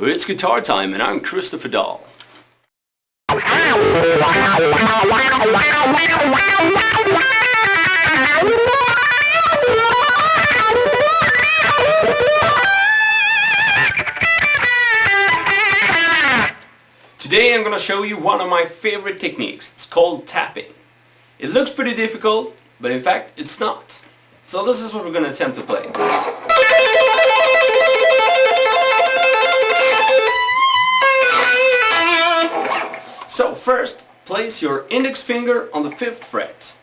It's guitar time and I'm Christopher Dahl. Today I'm going to show you one of my favorite techniques. It's called tapping. It looks pretty difficult, but in fact it's not. So this is what we're going to attempt to play. So first, place your index finger on the 5th fret,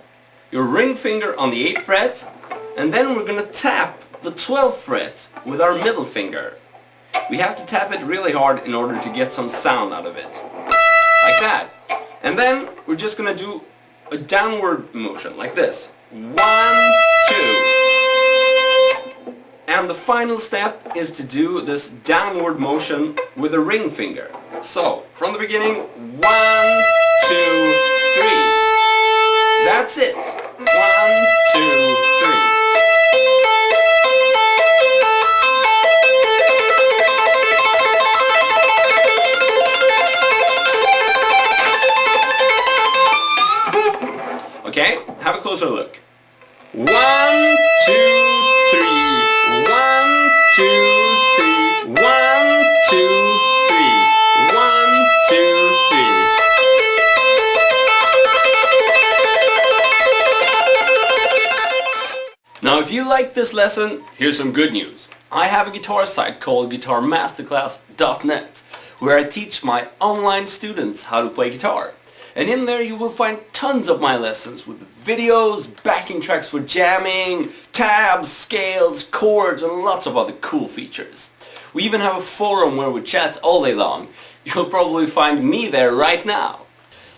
your ring finger on the 8th fret, and then we're going to tap the 12th fret with our middle finger. We have to tap it really hard in order to get some sound out of it. Like that. And then we're just going to do a downward motion, like this. 1, 2. And the final step is to do this downward motion with the ring finger. So, from the beginning, 1, 2, 3. That's it. 1, 2, 3. Okay, have a closer look. 1, 2, 3. 1, 2, 3. 1, 2, 3. 1, 2, 3. Now if you like this lesson, here's some good news. I have a guitar site called guitarmasterclass.net where I teach my online students how to play guitar. And in there you will find tons of my lessons with videos, backing tracks for jamming, tabs, scales, chords, and lots of other cool features. We even have a forum where we chat all day long. You'll probably find me there right now.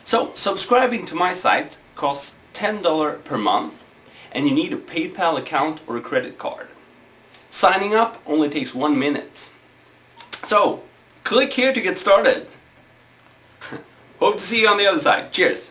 So, subscribing to my site costs $10 per month, and you need a PayPal account or a credit card. Signing up only takes 1 minute. So, click here to get started. Hope to see you on the other side. Cheers!